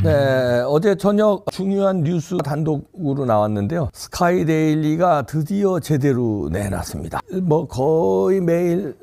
네, 어제 저녁 중요한 뉴스 단독으로 나왔는데요. 스카이데일리가 드디어 제대로 내놨습니다. 뭐 거의 매일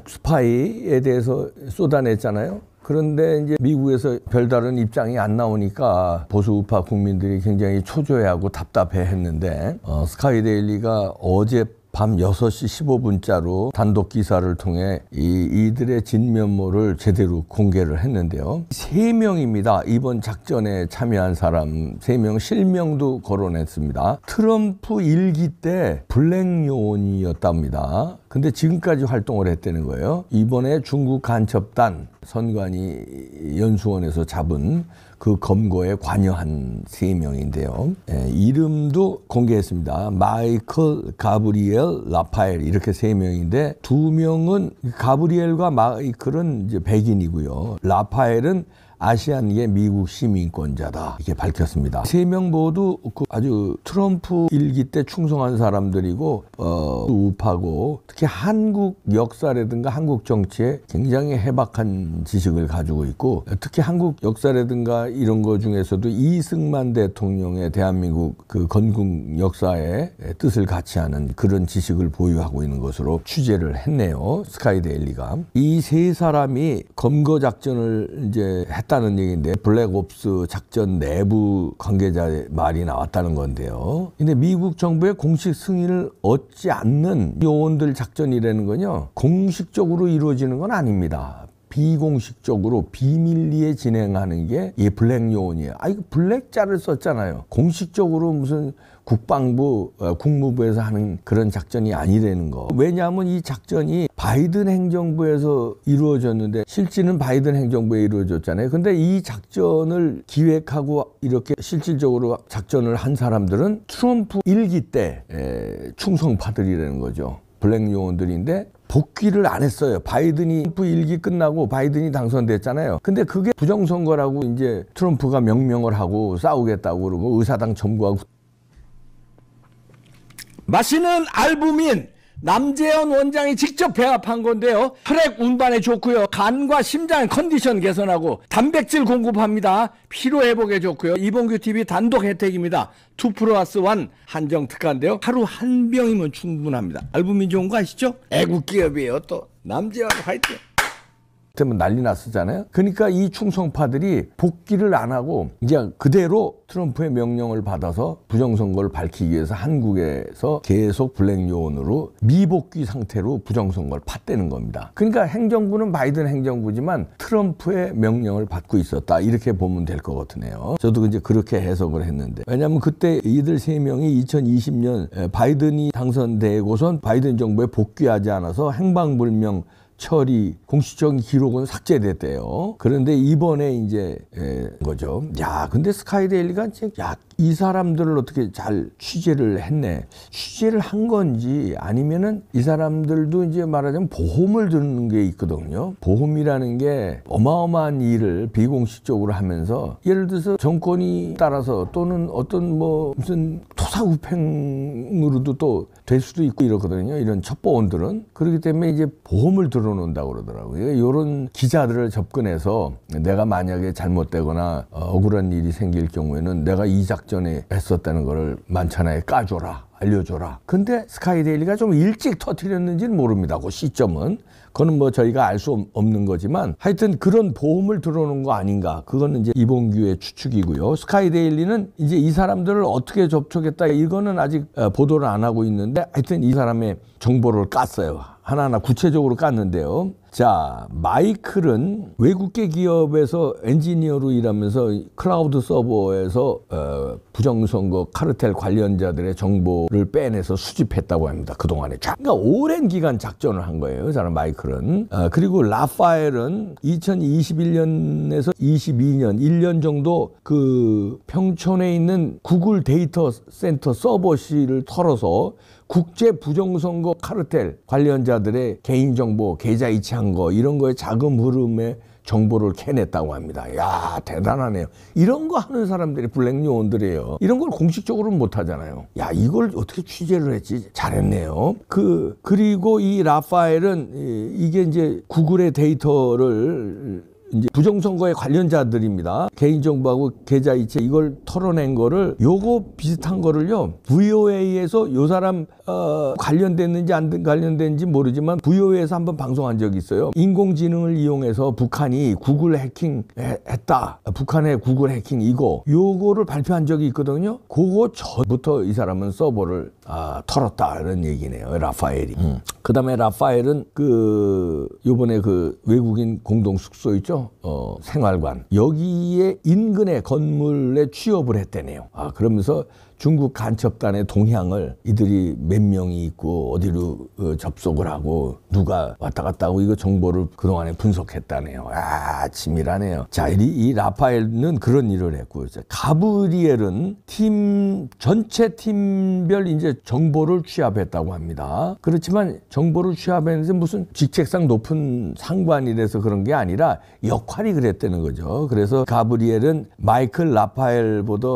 스파이에 대해서 쏟아냈잖아요. 그런데 이제 미국에서 별다른 입장이 안 나오니까 보수 우파 국민들이 굉장히 초조해하고 답답해했는데 스카이데일리가 어제 밤 6시 15분자로 단독 기사를 통해 이들의 진면모를 제대로 공개를 했는데요. 3명입니다. 이번 작전에 참여한 사람 3명 실명도 거론했습니다. 트럼프 일기 때 블랙 요원이었답니다. 근데 지금까지 활동을 했다는 거예요. 이번에 중국 간첩단 선관위 연수원에서 잡은 그 검거에 관여한 3명인데요. 이름도 공개했습니다. 마이클, 가브리엘, 라파엘 이렇게 3명인데 2명은 가브리엘과 마이클은 이제 백인이고요. 라파엘은 아시안계 미국 시민권자다 이렇게 밝혔습니다. 3명 모두 아주 트럼프 일기 때 충성한 사람들이고 우파고 특히 한국 역사라든가 한국 정치에 굉장히 해박한 지식을 가지고 있고 특히 한국 역사라든가 이런 거 중에서도 이승만 대통령의 대한민국 그 건국 역사의 뜻을 같이 하는 그런 지식을 보유하고 있는 것으로 취재를 했네요. 스카이데일리가. 이 3사람이 검거 작전을 이제 했다는 얘기인데 블랙옵스 작전 내부 관계자의 말이 나왔다는 건데요. 근데 미국 정부의 공식 승인을 얻지 않는 요원들 작전이라는 건요. 공식적으로 이루어지는 건 아닙니다. 비공식적으로 비밀리에 진행하는 게 이 블랙 요원이에요. 이거 블랙자를 썼잖아요. 공식적으로 무슨 국방부, 국무부에서 하는 그런 작전이 아니라는 거. 왜냐하면 이 작전이 바이든 행정부에서 이루어졌는데 실질은 바이든 행정부에 이루어졌잖아요. 근데 이 작전을 기획하고 이렇게 실질적으로 작전을 한 사람들은 트럼프 일기 때 충성파들이라는 거죠. 블랙 요원들인데 복귀를 안 했어요. 바이든이 트럼프 일기 끝나고 바이든이 당선됐잖아요. 근데 그게 부정선거라고 이제 트럼프가 명령을 하고 싸우겠다고 그러고 의사당 점거하고. 마시는 알부민 남재현 원장이 직접 배합한 건데요. 혈액 운반에 좋고요. 간과 심장 컨디션 개선하고 단백질 공급합니다. 피로 회복에 좋고요. 이봉규 TV 단독 혜택입니다. 2+1 한정 특가인데요. 하루 한 병이면 충분합니다. 알부민 좋은 거 아시죠? 애국 기업이에요. 또 남재현 화이팅. 때문에 난리 났었잖아요. 그러니까 이 충성파들이 복귀를 안 하고 이제 그대로 트럼프의 명령을 받아서 부정선거를 밝히기 위해서 한국에서 계속 블랙 요원으로 미복귀 상태로 부정선거를 팠다는 겁니다. 그러니까 행정부는 바이든 행정부지만 트럼프의 명령을 받고 있었다 이렇게 보면 될 것 같으네요. 저도 이제 그렇게 해석을 했는데 왜냐하면 그때 이들 3명이 2020년 바이든이 당선되고선 바이든 정부에 복귀하지 않아서 행방불명 처리 공식적인 기록은 삭제됐대요. 그런데 이번에 이제 거죠. 야, 근데 스카이데일리가 이 사람들을 어떻게 잘 취재를 했네. 취재를 한 건지 아니면은 이 사람들도 이제 말하자면 보험을 드는 게 있거든요. 보험이라는 게 어마어마한 일을 비공식적으로 하면서 예를 들어서 정권이 따라서 또는 어떤 뭐 무슨 토사구팽으로도 또 될 수도 있고 이렇거든요. 이런 첩보원들은. 그렇기 때문에 이제 보험을 들어놓는다고 그러더라고요. 이런 기자들을 접근해서 내가 만약에 잘못되거나 억울한 일이 생길 경우에는 내가 이 작전에 했었다는 거를 만찬에 까줘라. 알려줘라. 근데 스카이데일리가 좀 일찍 터뜨렸는지는 모릅니다. 그 시점은. 그거는 뭐 저희가 알 수 없는 거지만 하여튼 그런 보험을 들어놓은 거 아닌가. 그거는 이제 이봉규의 추측이고요. 스카이데일리는 이제 이 사람들을 어떻게 접촉했다. 이거는 아직 보도를 안 하고 있는데 하여튼 이 사람의 정보를 깠어요. 하나하나 구체적으로 깠는데요. 자, 마이클은 외국계 기업에서 엔지니어로 일하면서 클라우드 서버에서 부정선거 카르텔 관련자들의 정보를 빼내서 수집했다고 합니다. 그동안에. 그러니까 오랜 기간 작전을 한 거예요. 저는 마이클은. 그리고 라파엘은 2021년에서 22년 1년 정도 그 평촌에 있는 구글 데이터 센터 서버실을 털어서 국제 부정선거 카르텔 관련자들의 개인정보, 계좌 이체한 거 이런 거에 자금 흐름에 정보를 캐냈다고 합니다. 야, 대단하네요. 이런 거 하는 사람들이 블랙 요원들이에요. 이런 걸 공식적으로는 못 하잖아요. 야, 이걸 어떻게 취재를 했지? 잘했네요. 그리고 이 라파엘은 이게 이제 구글의 데이터를 이제 부정선거의 관련자들입니다. 개인정보하고 계좌이체 이걸 털어낸 거를 요거 비슷한 거를요 VOA에서 요 사람 관련됐는지 안 관련됐는지 모르지만 VOA에서 한번 방송한 적이 있어요. 인공지능을 이용해서 북한이 구글 해킹했다. 북한의 구글 해킹 요거를 발표한 적이 있거든요. 그거 전부터 이 사람은 서버를 털었다 이런 얘기네요. 라파엘이. 그 다음에 라파엘은 요번에 외국인 공동 숙소 있죠? 생활관. 여기에 인근의 건물에 취업을 했대네요. 그러면서 중국 간첩단의 동향을 이들이 몇 명이 있고 어디로 접속을 하고 누가 왔다 갔다 하고 이거 정보를 그동안에 분석했다네요. 치밀하네요. 자, 이 라파엘은 그런 일을 했고, 가브리엘은 전체 팀별 이제 정보를 취합했다고 합니다. 그렇지만 정보를 취합했는데 무슨 직책상 높은 상관이라서 그런 게 아니라 역할이 그랬다는 거죠. 그래서 가브리엘은 마이클 라파엘보다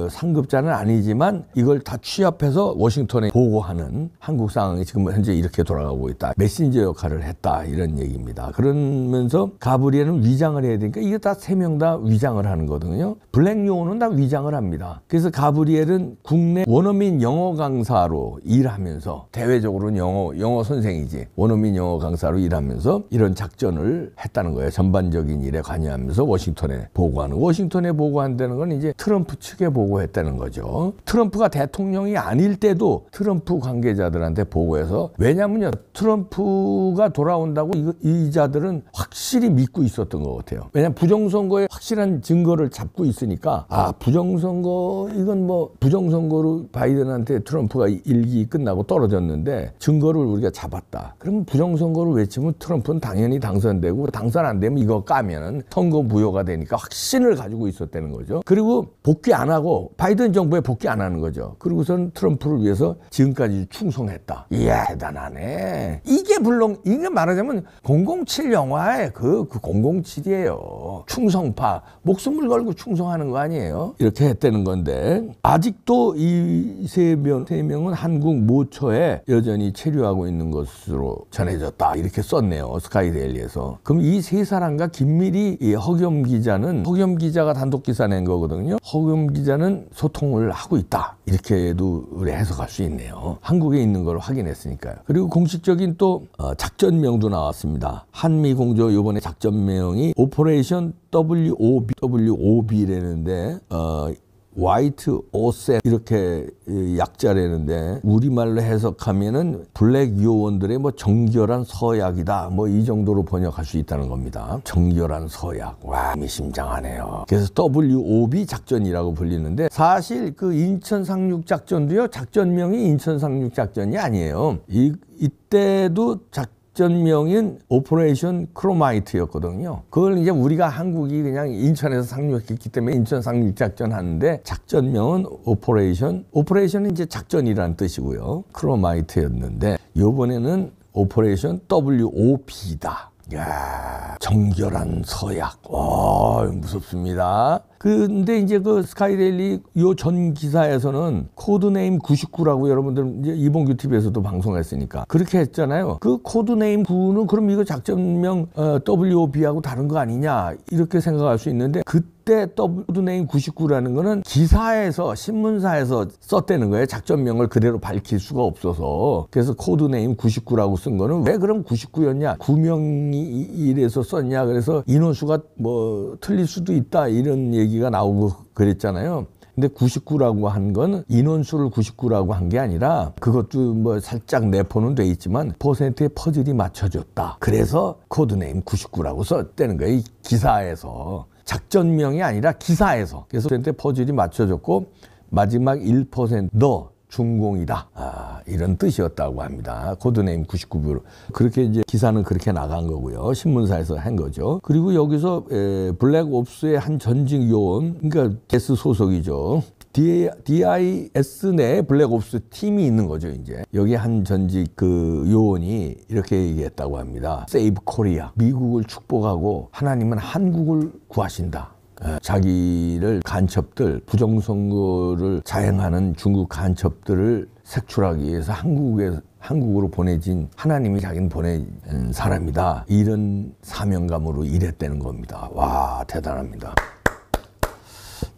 상급자는 아니지만 이걸 다 취합해서 워싱턴에 보고하는 한국 상황이 지금 현재 이렇게 돌아가고 있다. 메신저 역할을 했다 이런 얘기입니다. 그러면서 가브리엘은 위장을 해야 되니까 이게 다 3명 다 위장을 하는 거거든요. 블랙 요원은 다 위장을 합니다. 그래서 가브리엘은 국내 원어민 영어 강사로 일하면서 대외적으로는 영어 선생이지 원어민 영어 강사로 일하면서 이런 작전을 했다는 거예요. 전반적인 일에 관여하면서 워싱턴에 보고하는. 워싱턴에 보고한다는 건 이제 트럼프 측에 보고했다는 거죠. 트럼프가 대통령이 아닐 때도 트럼프 관계자들한테 보고해서, 왜냐면요 트럼프가 돌아온다고 이 자들은 확실히 믿고 있었던 것 같아요. 왜냐면 부정선거에 확실한 증거를 잡고 있으니까 부정선거 이건 부정선거로 바이든한테 트럼프가 일기 끝나고 떨어졌는데 증거를 우리가 잡았다. 그러면 부정선거를 외치면 트럼프는 당연히 당선되고 당선 안 되면 이거 까면은 선거 무효가 되니까 확신을 가지고 있었다는 거죠. 그리고 복귀 안 하고 바이든 정부에 복귀 안 하는 거죠. 그리고선 트럼프를 위해서 지금까지 충성했다. 이야, 대단하네. 이게 말하자면 007 영화의 그 007이에요. 충성파. 목숨을 걸고 충성하는 거 아니에요? 이렇게 했다는 건데, 아직도 이 세 명은 한국 모처에 여전히 체류하고 있는 것으로 전해졌다. 이렇게 썼네요. 스카이데일리에서. 그럼 이 세 사람과 긴밀히 허겸 기자가 단독 기사 낸 거거든요. 허겸 기자는 소통을 하고 있다. 이렇게도 해석할 수 있네요. 한국에 있는 걸 확인했으니까요. 그리고 공식적인 또 작전명도 나왔습니다. 한미공조 이번에 작전명이 오퍼레이션 WOB라는데 화이트 오셋 이렇게 약자라는데 우리말로 해석하면은 블랙 요원들의 정결한 서약이다. 이 정도로 번역할 수 있다는 겁니다. 정결한 서약. 와, 의미심장하네요. 그래서 WOB 작전이라고 불리는데, 사실 인천 상륙 작전도요, 작전명이 인천 상륙 작전이 아니에요. 이때도 작전명인 오퍼레이션 크로마이트였거든요. 그걸 이제 우리가 한국이 그냥 인천에서 상륙했기 때문에 인천 상륙작전 하는데, 작전명은 오퍼레이션은 이제 작전이라는 뜻이고요. 크로마이트였는데, 요번에는 오퍼레이션 WOB다. 이야, 정결한 서약. 무섭습니다. 근데 이제 스카이데일리 요 전 기사에서는 코드네임 99라고 여러분들 이제 이봉규 TV에서도 방송했으니까 그렇게 했잖아요. 그 코드네임 9는 그럼 이거 작전명 WOB하고 다른 거 아니냐 이렇게 생각할 수 있는데, 그때 코드네임 99라는 거는 기사에서 신문사에서 썼다는 거예요. 작전명을 그대로 밝힐 수가 없어서. 그래서 코드네임 99라고 쓴 거는 왜 그럼 99였냐, 9명이 이래서 썼냐, 그래서 인원수가 틀릴 수도 있다 이런 얘기가 나오고 그랬잖아요. 근데 99라고 한 건 인원수를 99라고 한 게 아니라, 그것도 살짝 내포는 돼 있지만 퍼센트의 퍼즐이 맞춰졌다. 그래서 코드네임 99라고 썼다는 거예요. 이 기사에서. 작전명이 아니라 기사에서. 그래서 퍼센트의 퍼즐이 맞춰졌고 마지막 1% 너 중공이다. 이런 뜻이었다고 합니다. 코드네임 99로. 그렇게 이제 기사는 그렇게 나간 거고요. 신문사에서 한 거죠. 그리고 여기서 블랙옵스의 한 전직 요원, 그러니까 DS 소속이죠. DIS 내 블랙옵스 팀이 있는 거죠, 이제. 여기 한 전직 요원이 이렇게 얘기했다고 합니다. Save Korea. 미국을 축복하고 하나님은 한국을 구하신다. 자기를 부정선거를 자행하는 중국 간첩들을 색출하기 위해서 한국으로 보내진 하나님이 자기는 보낸 사람이다. 이런 사명감으로 일했다는 겁니다. 와, 대단합니다.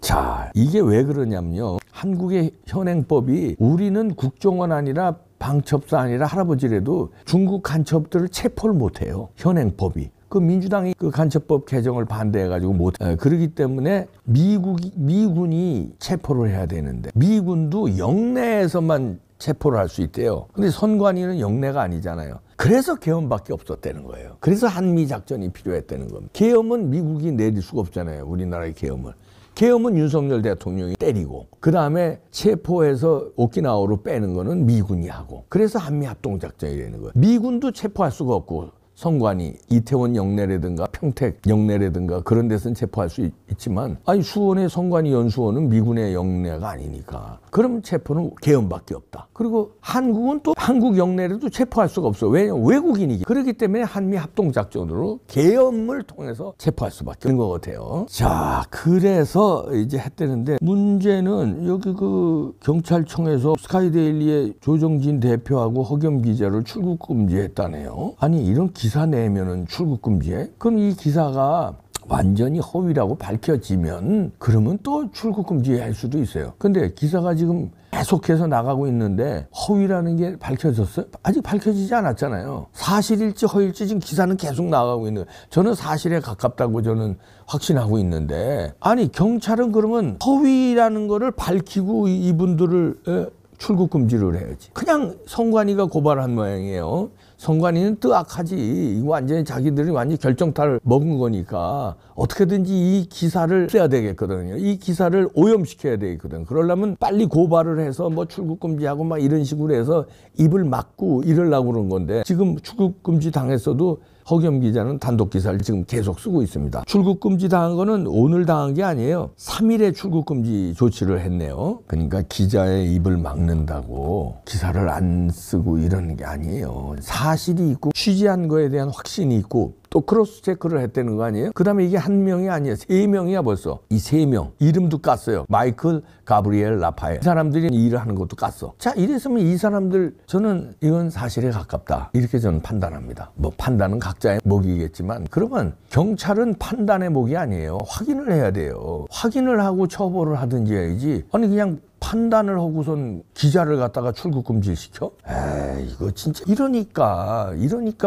자, 이게 왜 그러냐면요. 한국의 현행법이 우리는 국정원 아니라 방첩사 아니라 할아버지라도 중국 간첩들을 체포를 못해요. 현행법이. 그 민주당이 그 간첩법 개정을 반대해가지고 못. 그러기 때문에 미군이 체포를 해야 되는데 미군도 영내에서만 체포를 할 수 있대요. 근데 선관위는 영내가 아니잖아요. 그래서 계엄밖에 없었다는 거예요. 그래서 한미 작전이 필요했다는 겁니다. 계엄은 미국이 내릴 수가 없잖아요. 우리나라의 계엄을. 계엄은 윤석열 대통령이 때리고 그 다음에 체포해서 오키나와로 빼는 거는 미군이 하고 그래서 한미합동작전이 되는 거예요. 미군도 체포할 수가 없고 선관위 이태원 영내라든가 평택 영내라든가 그런 데서는 체포할 수 있지만 아니 수원의 선관위 연수원은 미군의 영내가 아니니까 그럼 체포는 계엄밖에 없다. 그리고 한국은 또 한국 영내라도 체포할 수가 없어. 왜냐면 외국인이기. 그렇기 때문에 한미 합동작전으로 계엄을 통해서 체포할 수밖에 없는 것 같아요. 자, 그래서 이제 했다는데 문제는 여기 그 경찰청에서 스카이데일리의 조정진 대표하고 허겸 기자를 출국 금지했다네요. 아니 이런 기사 내면은 출국 금지해? 그럼 이 기사가 완전히 허위라고 밝혀지면 그러면 또 출국 금지할 수도 있어요. 근데 기사가 지금 계속해서 나가고 있는데 허위라는 게 밝혀졌어요? 아직 밝혀지지 않았잖아요. 사실일지 허위일지 지금 기사는 계속 나가고 있는 거예요. 저는 사실에 가깝다고 저는 확신하고 있는데 아니 경찰은 그러면 허위라는 거를 밝히고 이분들을 출국 금지를 해야지. 그냥 선관위가 고발한 모양이에요. 선관위는 뜨악하지. 이거 완전히 자기들이 완전히 결정타를 먹은 거니까 어떻게든지 이 기사를 써야 되겠거든요. 이 기사를 오염시켜야 되겠거든. 그러려면 빨리 고발을 해서 뭐 출국 금지하고 막 이런 식으로 해서 입을 막고 이러려고 그런 건데 지금 출국 금지 당했어도 허겸 기자는 단독 기사를 지금 계속 쓰고 있습니다. 출국 금지 당한 거는 오늘 당한 게 아니에요. 3일에 출국 금지 조치를 했네요. 그러니까 기자의 입을 막는다고 기사를 안 쓰고 이러는 게 아니에요. 사실이 있고 취재한 거에 대한 확신이 있고 또 크로스 체크를 했다는 거 아니에요? 그 다음에 이게 한 명이 아니에요. 3명이야 벌써. 이 3명 이름도 깠어요. 마이클, 가브리엘, 라파엘. 이 사람들이 일을 하는 것도 깠어. 자, 이랬으면 이 사람들 저는 이건 사실에 가깝다 이렇게 저는 판단합니다. 뭐 판단은 각자의 몫이겠지만 그러면 경찰은 판단의 몫이 아니에요. 확인을 해야 돼요. 확인을 하고 처벌을 하든지 해야지. 아니 그냥 판단을 하고선 기자를 갖다가 출국 금지를 시켜? 에이, 이거 진짜 이러니까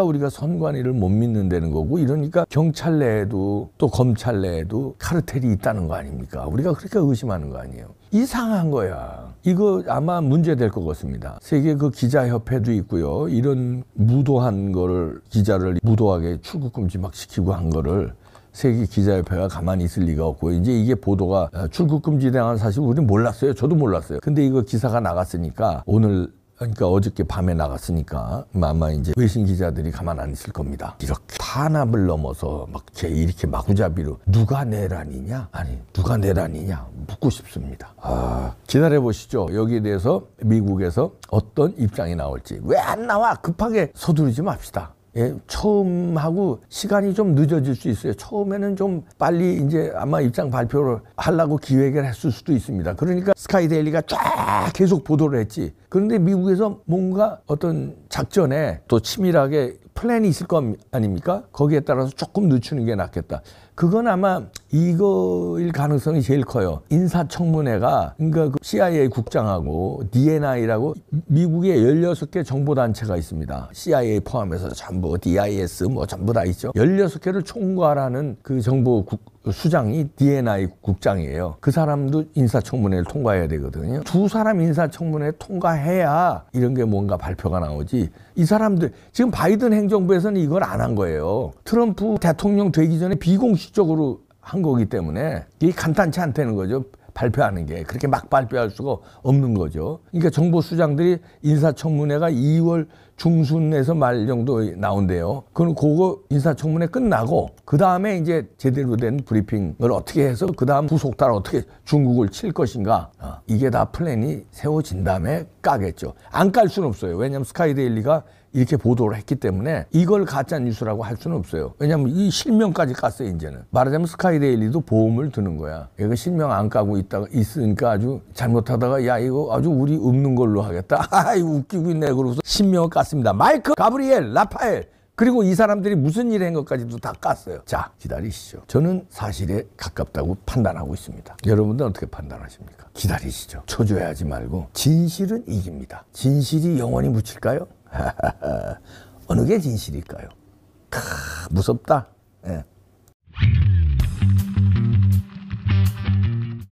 우리가 선관위를 못 믿는다는 거고 이러니까 경찰 내에도 또 검찰 내에도 카르텔이 있다는 거 아닙니까? 우리가 그렇게 의심하는 거 아니에요. 이상한 거야. 이거 아마 문제될 것 같습니다. 세계 그 기자협회도 있고요. 이런 무도한 거를 기자를 무도하게 출국 금지 막 시키고 한 거를 세계 기자협회가 가만히 있을 리가 없고 이제 이게 보도가 출국 금지당한 사실 우리는 몰랐어요. 저도 몰랐어요. 근데 이거 기사가 나갔으니까 오늘 그러니까 어저께 밤에 나갔으니까 아마 이제 외신 기자들이 가만 안 있을 겁니다. 이렇게 탄압을 넘어서 막 이렇게 마구잡이로 누가 내란이냐? 아니 누가 내란이냐? 묻고 싶습니다. 기다려 보시죠. 여기에 대해서 미국에서 어떤 입장이 나올지. 왜 안 나와? 급하게 서두르지 맙시다. 예, 처음 하고 시간이 좀 늦어질 수 있어요. 처음에는 좀 빨리 이제 아마 입장 발표를 하려고 기획을 했을 수도 있습니다. 그러니까 스카이데일리가 쫙 계속 보도를 했지. 그런데 미국에서 뭔가 어떤 작전에 또 치밀하게 플랜이 있을 거 아닙니까? 거기에 따라서 조금 늦추는 게 낫겠다. 그건 아마 이거일 가능성이 제일 커요. 인사청문회가 그러니까 그 CIA 국장하고 DNI라고 미국에 16개 정보단체가 있습니다. CIA 포함해서 전부 DIS 뭐 전부 다 있죠. 16개를 총괄하는 그 정보 수장이 DNI 국장이에요. 그 사람도 인사청문회를 통과해야 되거든요. 두 사람 인사청문회 통과해야 이런 게 뭔가 발표가 나오지. 이 사람들 지금 바이든 행정부에서는 이걸 안 한 거예요. 트럼프 대통령 되기 전에 비공식적으로 한 거기 때문에 이게 간단치 않다는 거죠. 발표하는 게 그렇게 막 발표할 수가 없는 거죠. 그러니까 정보수장들이 인사청문회가 2월 중순에서 말 정도 나온대요. 그럼 그거 인사청문회 끝나고 그 다음에 이제 제대로 된 브리핑을 어떻게 해서 그 다음 후속달 어떻게 중국을 칠 것인가. 이게 다 플랜이 세워진 다음에 까겠죠. 안 깔 수는 없어요. 왜냐하면 스카이데일리가 이렇게 보도를 했기 때문에 이걸 가짜 뉴스라고 할 수는 없어요. 왜냐하면 이 실명까지 깠어요. 이제는 말하자면 스카이데일리도 보험을 드는 거야. 얘가 실명 안 까고 있으니까 아주 잘못하다가 야 이거 아주 우리 없는 걸로 하겠다. 아이 웃기고 있네. 그러고서 실명을 깠습니다. 마이크, 가브리엘, 라파엘, 그리고 이 사람들이 무슨 일을 한 것까지도 다 깠어요. 자, 기다리시죠. 저는 사실에 가깝다고 판단하고 있습니다. 여러분들은 어떻게 판단하십니까? 기다리시죠. 초조해하지 말고 진실은 이깁니다. 진실이 영원히 묻힐까요? 어느 게 진실일까요? 무섭다. 예.